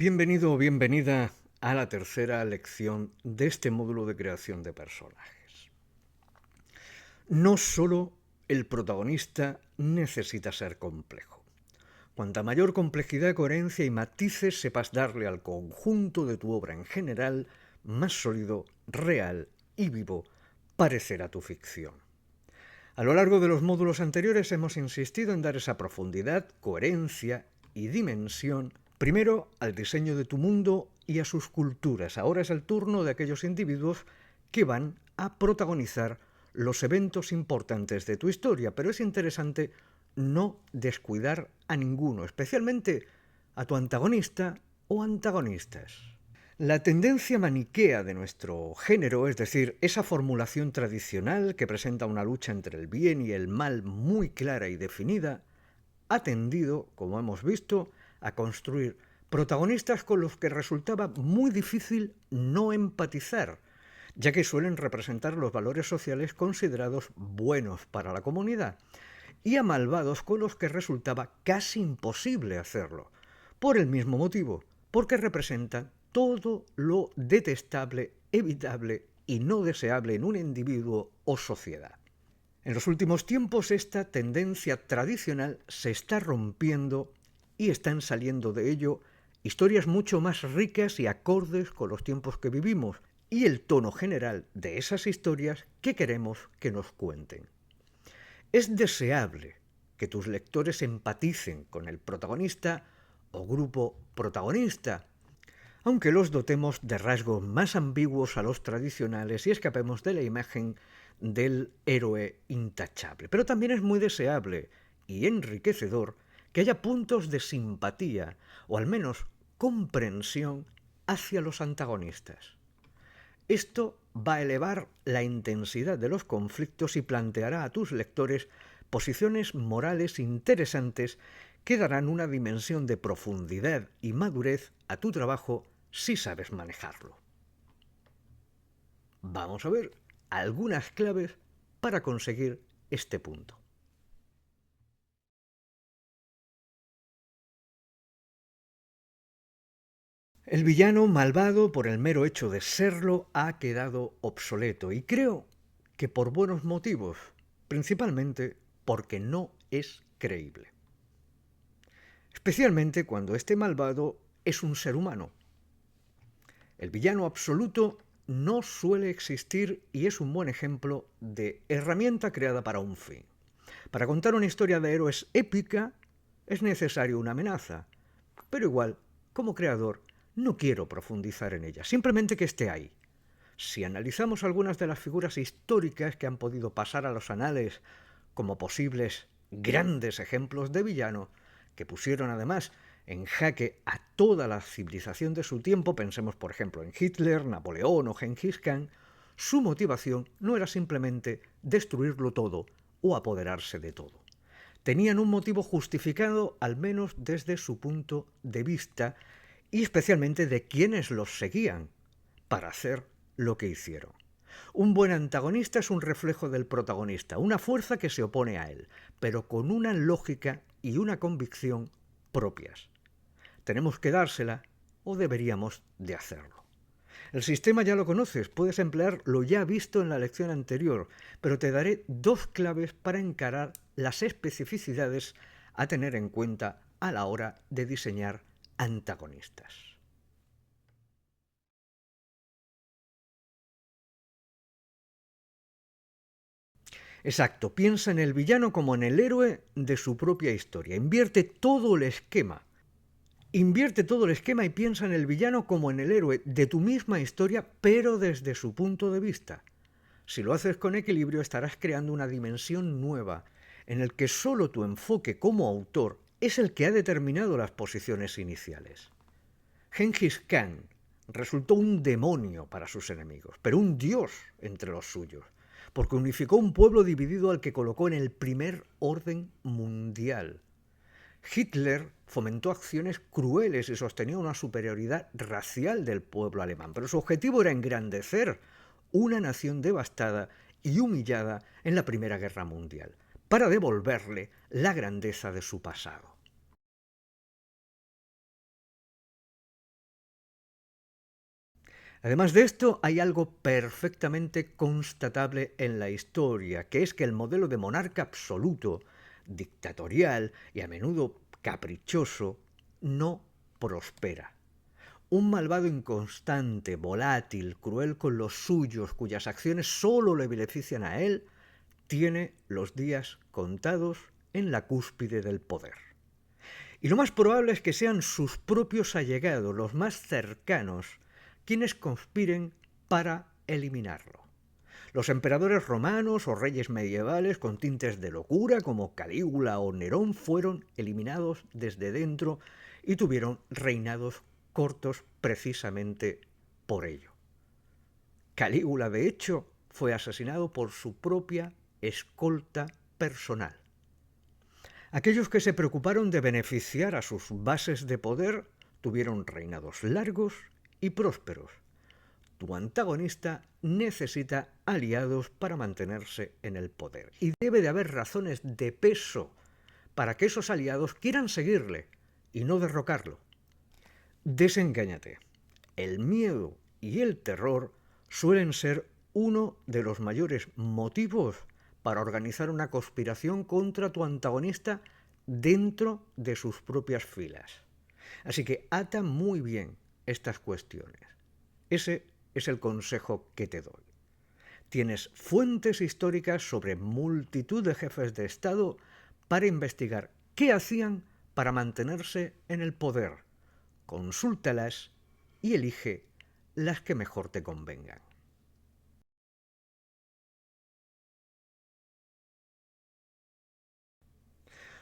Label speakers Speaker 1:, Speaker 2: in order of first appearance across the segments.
Speaker 1: Bienvenido o bienvenida a la tercera lección de este módulo de creación de personajes. No solo el protagonista necesita ser complejo. Cuanta mayor complejidad, coherencia y matices sepas darle al conjunto de tu obra en general, más sólido, real y vivo parecerá tu ficción. A lo largo de los módulos anteriores hemos insistido en dar esa profundidad, coherencia y dimensión primero al diseño de tu mundo y a sus culturas. Ahora es el turno de aquellos individuos que van a protagonizar los eventos importantes de tu historia, pero es interesante no descuidar a ninguno, especialmente a tu antagonista o antagonistas. La tendencia maniquea de nuestro género, es decir, esa formulación tradicional que presenta una lucha entre el bien y el mal muy clara y definida, ha tendido, como hemos visto, a construir protagonistas con los que resultaba muy difícil no empatizar, ya que suelen representar los valores sociales considerados buenos para la comunidad, y a malvados con los que resultaba casi imposible hacerlo, por el mismo motivo, porque representan todo lo detestable, evitable y no deseable en un individuo o sociedad. En los últimos tiempos esta tendencia tradicional se está rompiendo y están saliendo de ello historias mucho más ricas y acordes con los tiempos que vivimos y el tono general de esas historias que queremos que nos cuenten. Es deseable que tus lectores empaticen con el protagonista o grupo protagonista, aunque los dotemos de rasgos más ambiguos a los tradicionales y escapemos de la imagen del héroe intachable. Pero también es muy deseable y enriquecedor que haya puntos de simpatía o al menos comprensión hacia los antagonistas. Esto va a elevar la intensidad de los conflictos y planteará a tus lectores posiciones morales interesantes que darán una dimensión de profundidad y madurez a tu trabajo si sabes manejarlo. Vamos a ver algunas claves para conseguir este punto. El villano malvado, por el mero hecho de serlo, ha quedado obsoleto y creo que por buenos motivos, principalmente porque no es creíble. Especialmente cuando este malvado es un ser humano. El villano absoluto no suele existir y es un buen ejemplo de herramienta creada para un fin. Para contar una historia de héroes épica es necesario una amenaza, pero igual, como creador, no quiero profundizar en ella, simplemente que esté ahí. Si analizamos algunas de las figuras históricas que han podido pasar a los anales como posibles grandes ejemplos de villano, que pusieron además en jaque a toda la civilización de su tiempo, pensemos por ejemplo en Hitler, Napoleón o Gengis Khan, su motivación no era simplemente destruirlo todo o apoderarse de todo. Tenían un motivo justificado, al menos desde su punto de vista, y especialmente de quienes los seguían, para hacer lo que hicieron. Un buen antagonista es un reflejo del protagonista, una fuerza que se opone a él, pero con una lógica y una convicción propias. Tenemos que dársela o deberíamos de hacerlo. El sistema ya lo conoces, puedes emplear lo ya visto en la lección anterior, pero te daré dos claves para encarar las especificidades a tener en cuenta a la hora de diseñar antagonistas. Exacto, piensa en el villano como en el héroe de su propia historia. Invierte todo el esquema. Invierte todo el esquema y piensa en el villano como en el héroe de tu misma historia, pero desde su punto de vista. Si lo haces con equilibrio, estarás creando una dimensión nueva, en el que solo tu enfoque como autor es el que ha determinado las posiciones iniciales. Gengis Khan resultó un demonio para sus enemigos, pero un dios entre los suyos, porque unificó un pueblo dividido al que colocó en el primer orden mundial. Hitler fomentó acciones crueles y sostenía una superioridad racial del pueblo alemán, pero su objetivo era engrandecer una nación devastada y humillada en la Primera Guerra Mundial, para devolverle la grandeza de su pasado. Además de esto, hay algo perfectamente constatable en la historia, que es que el modelo de monarca absoluto, dictatorial y a menudo caprichoso, no prospera. Un malvado inconstante, volátil, cruel con los suyos, cuyas acciones solo le benefician a él, tiene los días contados en la cúspide del poder. Y lo más probable es que sean sus propios allegados, los más cercanos, quienes conspiren para eliminarlo. Los emperadores romanos o reyes medievales con tintes de locura como Calígula o Nerón fueron eliminados desde dentro y tuvieron reinados cortos precisamente por ello. Calígula, de hecho, fue asesinado por su propia escolta personal. Aquellos que se preocuparon de beneficiar a sus bases de poder tuvieron reinados largos y prósperos. Tu antagonista necesita aliados para mantenerse en el poder. Y debe de haber razones de peso para que esos aliados quieran seguirle y no derrocarlo. Desengáñate. El miedo y el terror suelen ser uno de los mayores motivos para organizar una conspiración contra tu antagonista dentro de sus propias filas. Así que ata muy bien estas cuestiones. Ese es el consejo que te doy. Tienes fuentes históricas sobre multitud de jefes de Estado para investigar qué hacían para mantenerse en el poder. Consúltalas y elige las que mejor te convengan.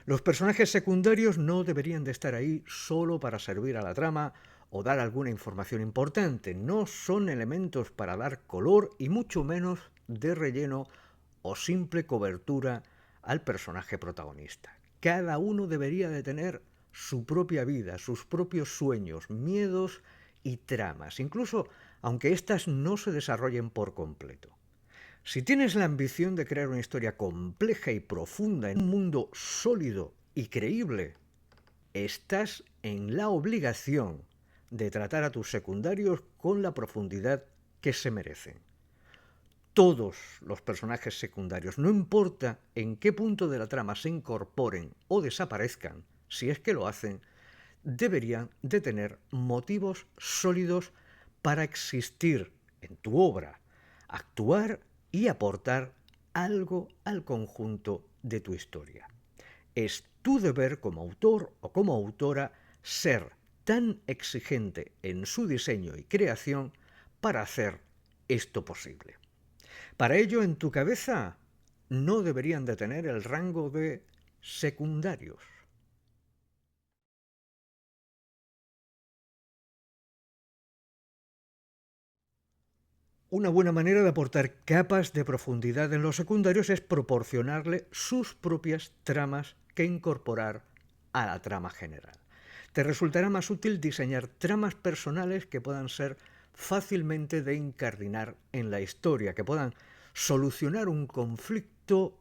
Speaker 1: Los personajes secundarios no deberían de estar ahí solo para servir a la trama o dar alguna información importante. No son elementos para dar color y mucho menos de relleno o simple cobertura al personaje protagonista. Cada uno debería de tener su propia vida, sus propios sueños, miedos y tramas, incluso aunque éstas no se desarrollen por completo. Si tienes la ambición de crear una historia compleja y profunda en un mundo sólido y creíble, estás en la obligación de tratar a tus secundarios con la profundidad que se merecen. Todos los personajes secundarios, no importa en qué punto de la trama se incorporen o desaparezcan, si es que lo hacen, deberían de tener motivos sólidos para existir en tu obra, actuar y aportar algo al conjunto de tu historia. Es tu deber como autor o como autora ser tan exigente en su diseño y creación para hacer esto posible. Para ello, en tu cabeza no deberían de tener el rango de secundarios. Una buena manera de aportar capas de profundidad en los secundarios es proporcionarle sus propias tramas que incorporar a la trama general. Te resultará más útil diseñar tramas personales que puedan ser fácilmente de incardinar en la historia, que puedan solucionar un conflicto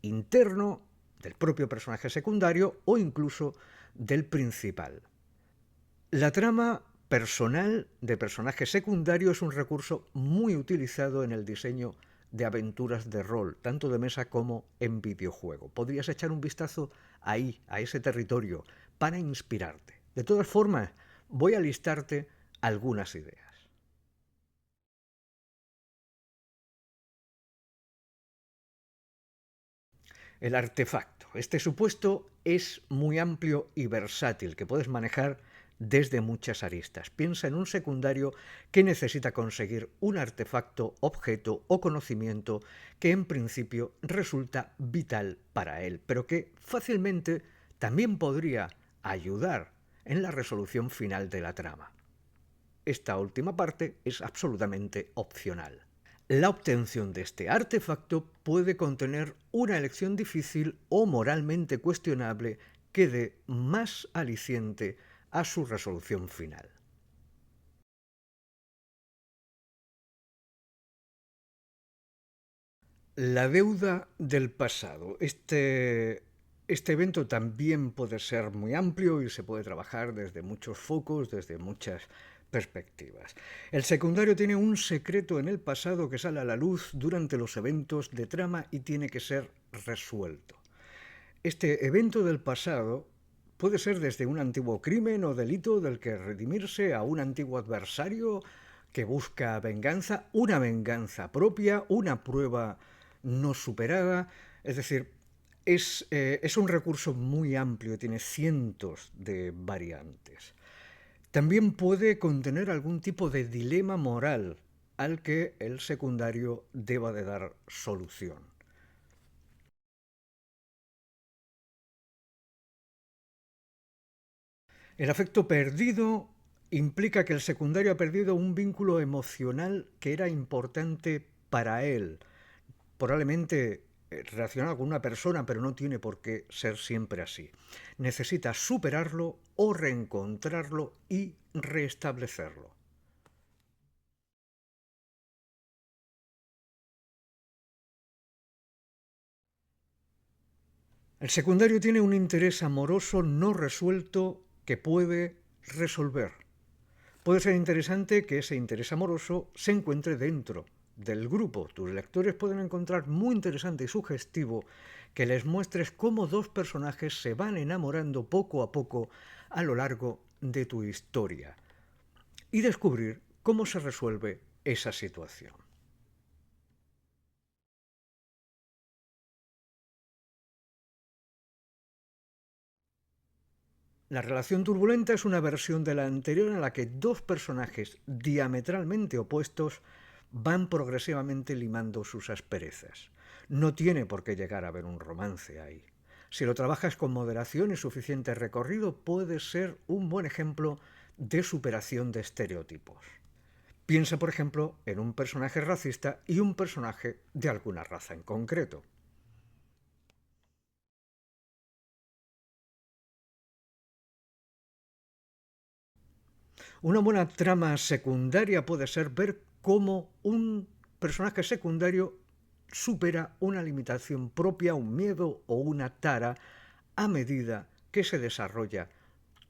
Speaker 1: interno del propio personaje secundario o incluso del principal. La trama personal de personajes secundarios es un recurso muy utilizado en el diseño de aventuras de rol, tanto de mesa como en videojuego. Podrías echar un vistazo ahí, a ese territorio, para inspirarte. De todas formas, voy a listarte algunas ideas. El artefacto. Este supuesto es muy amplio y versátil, que puedes manejar desde muchas aristas. Piensa en un secundario que necesita conseguir un artefacto, objeto o conocimiento que en principio resulta vital para él, pero que fácilmente también podría ayudar en la resolución final de la trama. Esta última parte es absolutamente opcional. La obtención de este artefacto puede contener una elección difícil o moralmente cuestionable que dé más aliciente a su resolución final. La deuda del pasado. Este evento también puede ser muy amplio y se puede trabajar desde muchos focos, desde muchas perspectivas. El secundario tiene un secreto en el pasado que sale a la luz durante los eventos de trama y tiene que ser resuelto. Este evento del pasado puede ser desde un antiguo crimen o delito del que redimirse a un antiguo adversario que busca venganza, una venganza propia, una prueba no superada. Es decir, es un recurso muy amplio, tiene cientos de variantes. También puede contener algún tipo de dilema moral al que el secundario deba de dar solución. El afecto perdido implica que el secundario ha perdido un vínculo emocional que era importante para él. Probablemente relacionado con una persona, pero no tiene por qué ser siempre así. Necesita superarlo o reencontrarlo y restablecerlo. El secundario tiene un interés amoroso no resuelto que puede resolver. Puede ser interesante que ese interés amoroso se encuentre dentro del grupo. Tus lectores pueden encontrar muy interesante y sugestivo que les muestres cómo dos personajes se van enamorando poco a poco a lo largo de tu historia y descubrir cómo se resuelve esa situación. La relación turbulenta es una versión de la anterior en la que dos personajes diametralmente opuestos van progresivamente limando sus asperezas. No tiene por qué llegar a haber un romance ahí. Si lo trabajas con moderación y suficiente recorrido, puede ser un buen ejemplo de superación de estereotipos. Piensa, por ejemplo, en un personaje racista y un personaje de alguna raza en concreto. Una buena trama secundaria puede ser ver cómo un personaje secundario supera una limitación propia, un miedo o una tara a medida que se desarrolla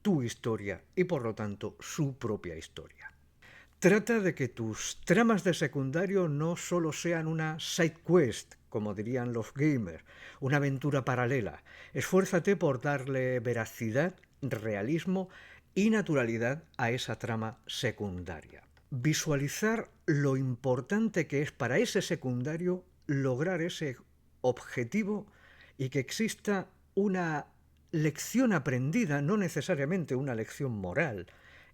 Speaker 1: tu historia y por lo tanto su propia historia. Trata de que tus tramas de secundario no solo sean una side quest, como dirían los gamers, una aventura paralela. Esfuérzate por darle veracidad, realismo y naturalidad a esa trama secundaria. Visualizar lo importante que es para ese secundario lograr ese objetivo y que exista una lección aprendida, no necesariamente una lección moral,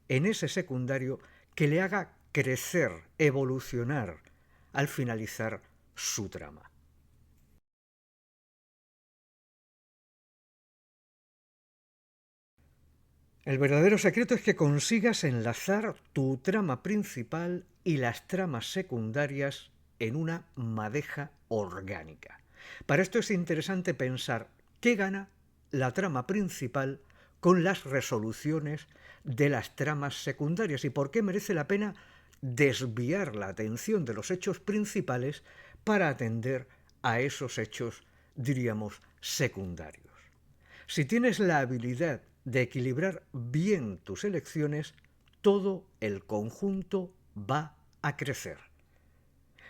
Speaker 1: en ese secundario que le haga crecer, evolucionar al finalizar su trama. El verdadero secreto es que consigas enlazar tu trama principal y las tramas secundarias en una madeja orgánica. Para esto es interesante pensar qué gana la trama principal con las resoluciones de las tramas secundarias y por qué merece la pena desviar la atención de los hechos principales para atender a esos hechos, diríamos, secundarios. Si tienes la habilidad de equilibrar bien tus elecciones, todo el conjunto va a crecer.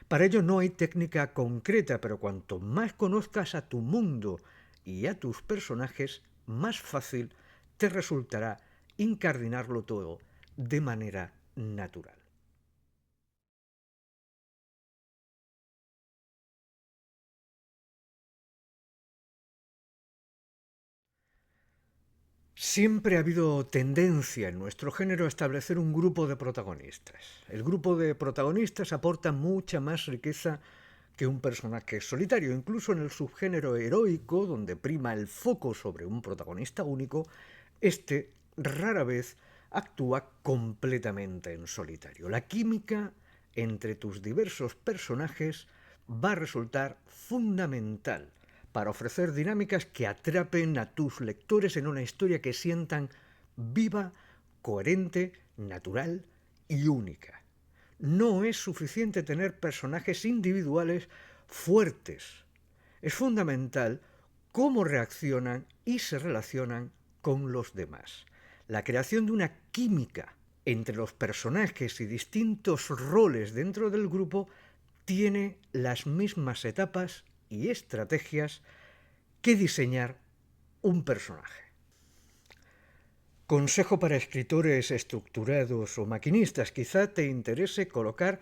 Speaker 1: Para ello no hay técnica concreta, pero cuanto más conozcas a tu mundo y a tus personajes, más fácil te resultará incardinarlo todo de manera natural. Siempre ha habido tendencia en nuestro género a establecer un grupo de protagonistas. El grupo de protagonistas aporta mucha más riqueza que un personaje solitario. Incluso en el subgénero heroico, donde prima el foco sobre un protagonista único, este rara vez actúa completamente en solitario. La química entre tus diversos personajes va a resultar fundamental para ofrecer dinámicas que atrapen a tus lectores en una historia que sientan viva, coherente, natural y única. No es suficiente tener personajes individuales fuertes. Es fundamental cómo reaccionan y se relacionan con los demás. La creación de una química entre los personajes y distintos roles dentro del grupo tiene las mismas etapas y estrategias que diseñar un personaje. Consejo para escritores estructurados o maquinistas: quizá te interese colocar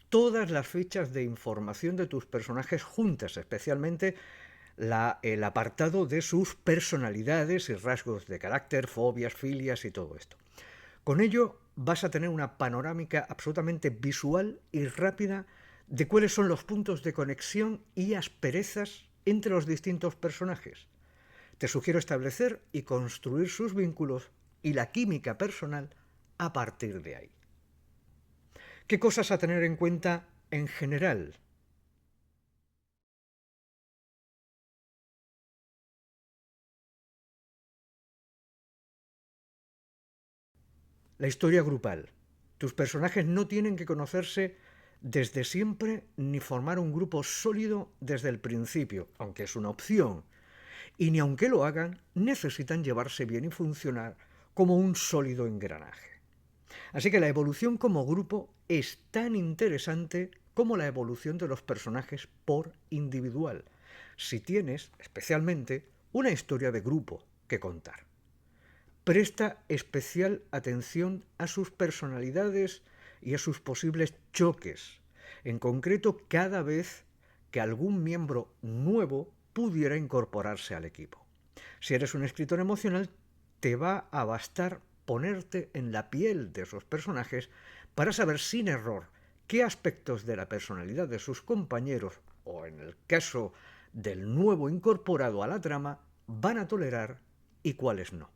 Speaker 1: todas las fichas de información de tus personajes juntas, especialmente el apartado de sus personalidades y rasgos de carácter, fobias, filias y todo esto. Con ello vas a tener una panorámica absolutamente visual y rápida de cuáles son los puntos de conexión y asperezas entre los distintos personajes. Te sugiero establecer y construir sus vínculos y la química personal a partir de ahí. ¿Qué cosas a tener en cuenta en general? La historia grupal. Tus personajes no tienen que conocerse desde siempre ni formar un grupo sólido desde el principio, aunque es una opción. Y ni aunque lo hagan, necesitan llevarse bien y funcionar como un sólido engranaje. Así que la evolución como grupo es tan interesante como la evolución de los personajes por individual, si tienes, especialmente, una historia de grupo que contar. Presta especial atención a sus personalidades y a sus posibles choques, en concreto cada vez que algún miembro nuevo pudiera incorporarse al equipo. Si eres un escritor emocional, te va a bastar ponerte en la piel de esos personajes para saber sin error qué aspectos de la personalidad de sus compañeros, o en el caso del nuevo incorporado a la trama, van a tolerar y cuáles no.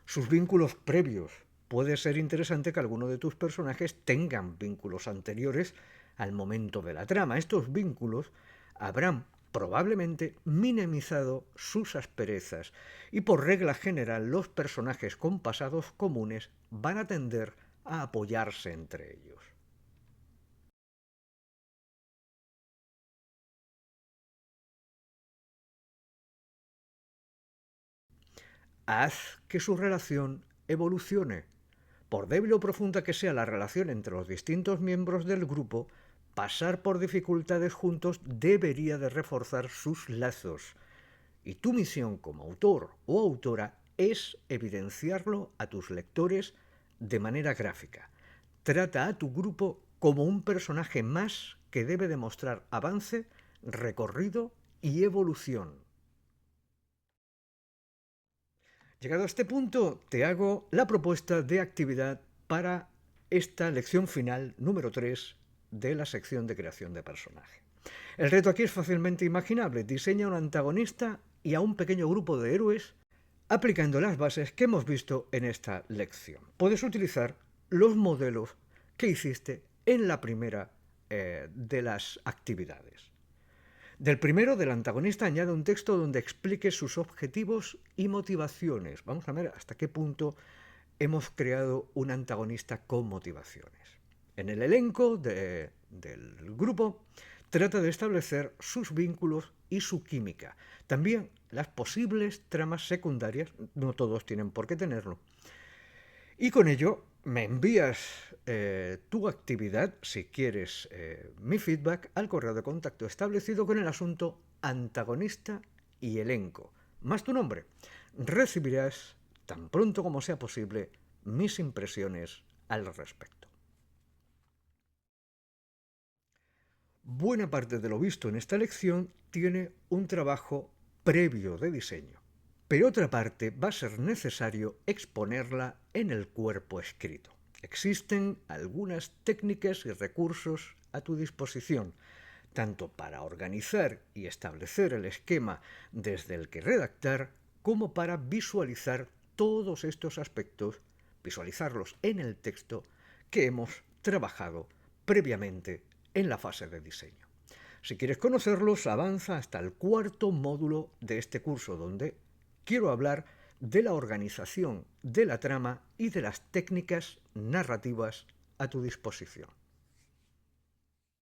Speaker 1: Sus vínculos previos. Puede ser interesante que alguno de tus personajes tengan vínculos anteriores al momento de la trama. Estos vínculos habrán probablemente minimizado sus asperezas y por regla general los personajes con pasados comunes van a tender a apoyarse entre ellos. Haz que su relación evolucione. Por débil o profunda que sea la relación entre los distintos miembros del grupo, pasar por dificultades juntos debería de reforzar sus lazos. Y tu misión como autor o autora es evidenciarlo a tus lectores de manera gráfica. Trata a tu grupo como un personaje más que debe demostrar avance, recorrido y evolución. Llegado a este punto, te hago la propuesta de actividad para esta lección final número 3 de la sección de creación de personaje. El reto aquí es fácilmente imaginable. Diseña un antagonista y a un pequeño grupo de héroes aplicando las bases que hemos visto en esta lección. Puedes utilizar los modelos que hiciste en la primera de las actividades. Del primero, del antagonista, añade un texto donde explique sus objetivos y motivaciones. Vamos a ver hasta qué punto hemos creado un antagonista con motivaciones. En el elenco del grupo, trata de establecer sus vínculos y su química. También las posibles tramas secundarias, no todos tienen por qué tenerlo. Y con ello me envías tu actividad, si quieres mi feedback, al correo de contacto establecido con el asunto antagonista y elenco, más tu nombre. Recibirás, tan pronto como sea posible, mis impresiones al respecto. Buena parte de lo visto en esta lección tiene un trabajo previo de diseño, pero otra parte va a ser necesario exponerla en el cuerpo escrito. Existen algunas técnicas y recursos a tu disposición, tanto para organizar y establecer el esquema desde el que redactar, como para visualizar todos estos aspectos, visualizarlos en el texto que hemos trabajado previamente en la fase de diseño. Si quieres conocerlos, avanza hasta el cuarto módulo de este curso, donde quiero hablar de la organización de la trama y de las técnicas narrativas a tu disposición.